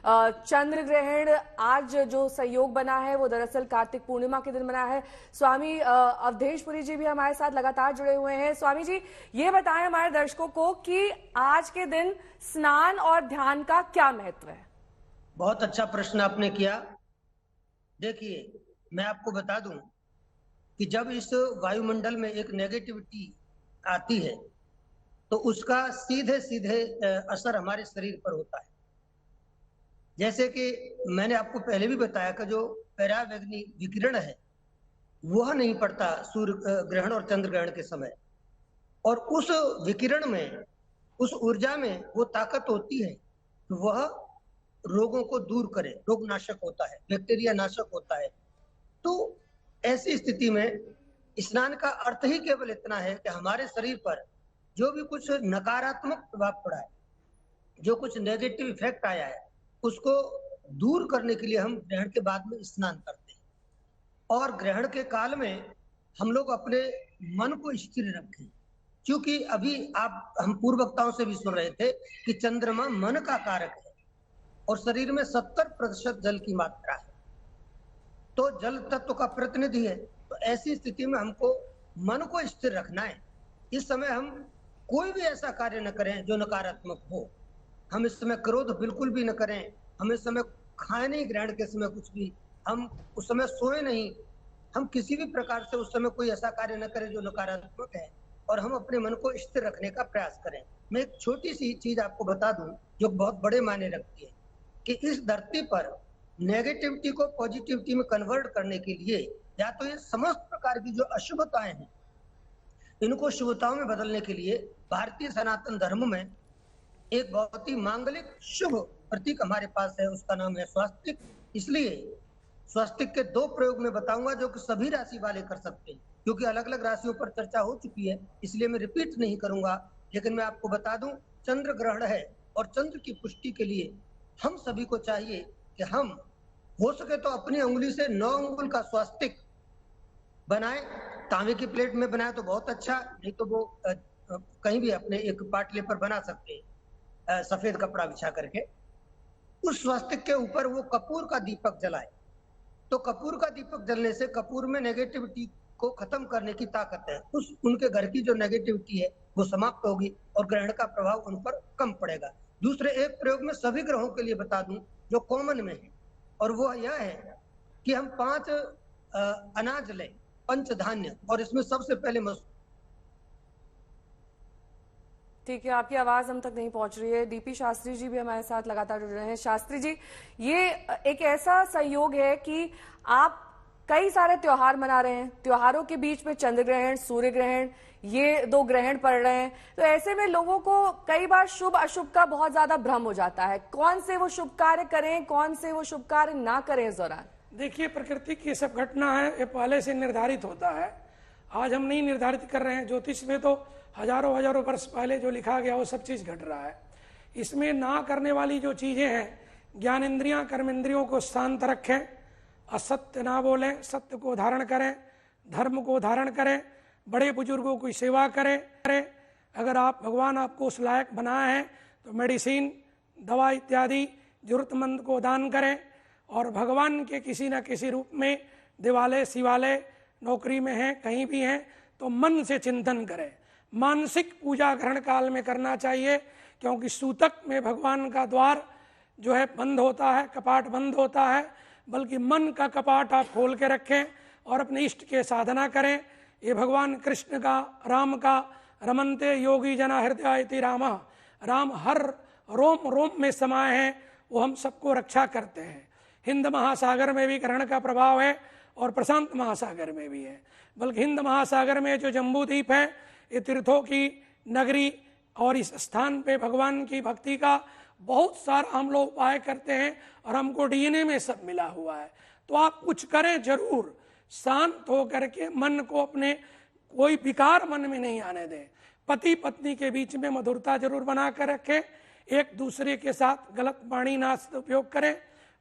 चंद्र ग्रहण आज जो संयोग बना है वो दरअसल कार्तिक पूर्णिमा के दिन बना है। स्वामी अवधेशपुरी जी भी हमारे साथ लगातार जुड़े हुए हैं। स्वामी जी, ये बताएं हमारे दर्शकों को कि आज के दिन स्नान और ध्यान का क्या महत्व है। बहुत अच्छा प्रश्न आपने किया। देखिए, मैं आपको बता दूं कि जब इस वायुमंडल में एक नेगेटिविटी आती है तो उसका सीधे सीधे असर हमारे शरीर पर होता है। जैसे कि मैंने आपको पहले भी बताया कि जो परावैंगनी विकिरण है वह नहीं पड़ता सूर्य ग्रहण और चंद्र ग्रहण के समय, और उस विकिरण में, उस ऊर्जा में वो ताकत होती है कि वह रोगों को दूर करे, रोग नाशक होता है, बैक्टीरिया नाशक होता है। तो ऐसी स्थिति में स्नान का अर्थ ही केवल इतना है कि हमारे शरीर पर जो भी कुछ नकारात्मक प्रभाव पड़ा है, जो कुछ नेगेटिव इफेक्ट आया है, उसको दूर करने के लिए हम ग्रहण के बाद में स्नान करते हैं। और ग्रहण के काल में हम लोग अपने मन को स्थिर रखें, क्योंकि अभी हम पूर्व वक्ताओं से भी सुन रहे थे कि चंद्रमा मन का कारक है और शरीर में 70% जल की मात्रा है, तो जल तत्व का प्रतिनिधि है। तो ऐसी स्थिति में हमको मन को स्थिर रखना है। इस समय हम कोई भी ऐसा कार्य न करें जो नकारात्मक हो। हम इस समय क्रोध बिल्कुल भी न करें। हम इस समय खाए नहीं ग्रहण के समय कुछ भी, हम उस समय सोए नहीं, हम किसी भी प्रकार से उस समय कोई ऐसा कार्य न करें जो नकारात्मक है, और हम अपने मन को स्थिर रखने का प्रयास करें। मैं एक छोटी सी चीज आपको बता दूं जो बहुत बड़े मायने रखती है कि इस धरती पर नेगेटिविटी को पॉजिटिविटी में कन्वर्ट करने के लिए या तो ये समस्त प्रकार की जो अशुभताएं हैं इनको शुभताओं में बदलने के लिए भारतीय सनातन धर्म में एक बहुत ही मांगलिक शुभ प्रतीक हमारे पास है, उसका नाम है स्वास्तिक। इसलिए स्वास्तिक के 2 प्रयोग में बताऊंगा जो कि सभी राशि वाले कर सकते हैं, क्योंकि अलग अलग राशियों पर चर्चा हो चुकी है, इसलिए मैं रिपीट नहीं करूंगा। लेकिन मैं आपको बता दूं, चंद्र ग्रहण है और चंद्र की पुष्टि के लिए हम सभी को चाहिए कि हम हो सके तो अपनी उंगली से 9 अंगुल का स्वास्तिक बनाए। तांबे की प्लेट में बनाए तो बहुत अच्छा, नहीं तो वो कहीं भी अपने एक पाटले पर बना सकते हैं, सफेद कपड़ा बिछा करके। उस स्वास्तिक के ऊपर वो कपूर का दीपक जलाए, तो कपूर का दीपक जलने से कपूर में नेगेटिविटी को खत्म करने की ताकत है। उनके घर की जो नेगेटिविटी है वो समाप्त होगी और ग्रहण का प्रभाव उन पर कम पड़ेगा। दूसरे एक प्रयोग में सभी ग्रहों के लिए बता दूं जो कॉमन में है, और वो यह है कि हम 5 अनाज लें, पंचधान्य, और इसमें सबसे पहले ठीक है, आपकी आवाज हम तक नहीं पहुंच रही है। डीपी शास्त्री जी भी हमारे साथ लगातार जुड़ रहे हैं। शास्त्री जी, ये एक ऐसा संयोग है कि आप कई सारे त्योहार मना रहे हैं, त्योहारों के बीच में चंद्र ग्रहण, सूर्य ग्रहण, ये 2 ग्रहण पड़ रहे हैं, तो ऐसे में लोगों को कई बार शुभ अशुभ का बहुत ज्यादा भ्रम हो जाता है। कौन से वो शुभ कार्य करें, कौन से वो शुभ कार्य ना करें इस दौरान? देखिए, प्रकृति की सब घटना है, ये पहले से निर्धारित होता है। आज हम नहीं निर्धारित कर रहे हैं। ज्योतिष में तो हजारों हजारों वर्ष पहले जो लिखा गया वो सब चीज घट रहा है। इसमें ना करने वाली जो चीजें हैं, ज्ञानेंद्रियां कर्मेंद्रियों को शांत रखें, असत्य ना बोलें, सत्य को धारण करें, धर्म को धारण करें, बड़े बुजुर्गों की सेवा करें। अगर भगवान आपको उस लायक बनाए हैं तो मेडिसिन, दवा इत्यादि जरूरतमंद को दान करें, और भगवान के किसी न किसी रूप में दिवाले शिवालय, नौकरी में हैं, कहीं भी हैं, तो मन से चिंतन करें। मानसिक पूजा ग्रहण काल में करना चाहिए, क्योंकि सूतक में भगवान का द्वार जो है बंद होता है, कपाट बंद होता है, बल्कि मन का कपाट आप खोल के रखें और अपने इष्ट के साधना करें। ये भगवान कृष्ण का, राम का, रमन्ते योगी जना हृदय इति राम, राम हर रोम रोम में समाये हैं, वो हम सबको रक्षा करते हैं। हिंद महासागर में भी ग्रहण का प्रभाव है और प्रशांत महासागर में भी है। बल्कि हिंद महासागर में जो जम्बू द्वीप है, ये तीर्थों की नगरी, और इस स्थान पे भगवान की भक्ति का बहुत सारा हम लोग उपाय करते हैं और हमको डीएनए में सब मिला हुआ है। तो आप कुछ करें जरूर, शांत होकर के मन को, अपने कोई विकार मन में नहीं आने दें। पति पत्नी के बीच में मधुरता जरूर बना कर रखें, एक दूसरे के साथ गलत वाणी ना उपयोग करें,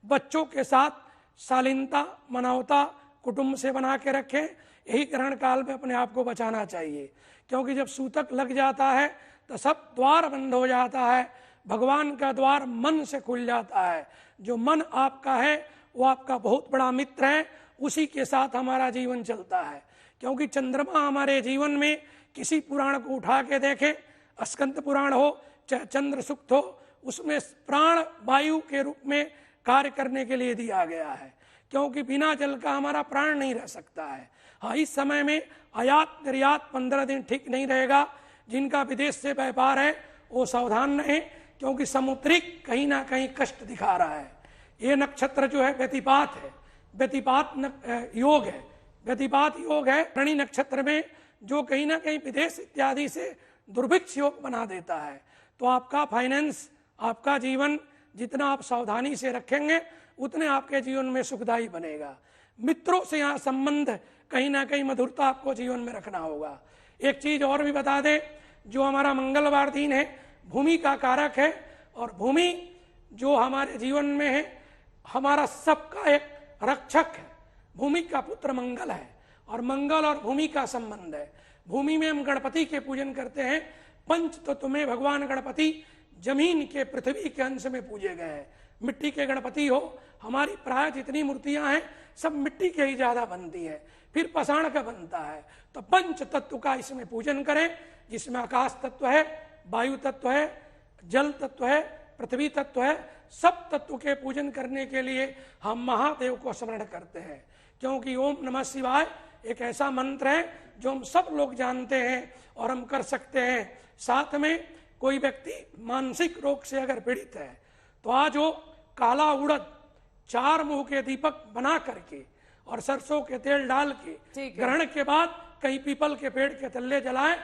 बच्चों के साथ शालीनता, मानवता कुटुंब से बना के रखें। यही ग्रहण काल में अपने आप को बचाना चाहिए, क्योंकि जब सूतक लग जाता है तो सब द्वार बंद हो जाता है, भगवान का द्वार मन से खुल जाता है। जो मन आपका है वो आपका बहुत बड़ा मित्र है, उसी के साथ हमारा जीवन चलता है। क्योंकि चंद्रमा हमारे जीवन में, किसी पुराण को उठा के देखें, स्कंद पुराण हो चाहे चंद्र सूक्त हो, उसमें प्राण वायु के रूप में कार्य करने के लिए दिया गया है। क्योंकि बिना जल का हमारा प्राण नहीं रह सकता है। हाँ, इस समय में आयात निर्यात 15 दिन ठीक नहीं रहेगा। जिनका विदेश से व्यापार है वो सावधान रहे, क्योंकि समुद्रिक कहीं ना कहीं कष्ट दिखा रहा है। ये नक्षत्र जो है व्यतिपात है, व्यतिपात योग है, व्यतिपात योग है ऋणी नक्षत्र में, जो कहीं ना कहीं विदेश इत्यादि से दुर्भिक्ष योग बना देता है। तो आपका फाइनेंस, आपका जीवन जितना आप सावधानी से रखेंगे उतने आपके जीवन में सुखदायी बनेगा। मित्रों से यहाँ संबंध कहीं ना कहीं मधुरता आपको जीवन में रखना होगा। एक चीज और भी बता दें, जो हमारा मंगलवार दिन है भूमि का कारक है, और भूमि जो हमारे जीवन में है हमारा सबका एक रक्षक है। भूमि का पुत्र मंगल है, और मंगल और भूमि का संबंध है। भूमि में हम गणपति के पूजन करते हैं। पंच तत्व में भगवान गणपति जमीन के, पृथ्वी के अंश में पूजे गए हैं। मिट्टी के गणपति हो, हमारी प्राय जितनी मूर्तियां हैं सब मिट्टी के ही ज्यादा बनती है, फिर पाषाण का बनता है। तो पंच तत्व का इसमें पूजन करें, जिसमें आकाश तत्व है, वायु तत्व है, जल तत्व है, पृथ्वी तत्व है। सब तत्व के पूजन करने के लिए हम महादेव को स्मरण करते हैं, क्योंकि ओम नमः शिवाय एक ऐसा मंत्र है जो हम सब लोग जानते हैं और हम कर सकते हैं। साथ में कोई व्यक्ति मानसिक रोग से अगर पीड़ित है तो आज वो काला उड़द 4 मुंह के दीपक बना करके और सरसों के तेल डाल के ग्रहण के बाद कहीं पीपल के पेड़ के तल्ले जलाएं।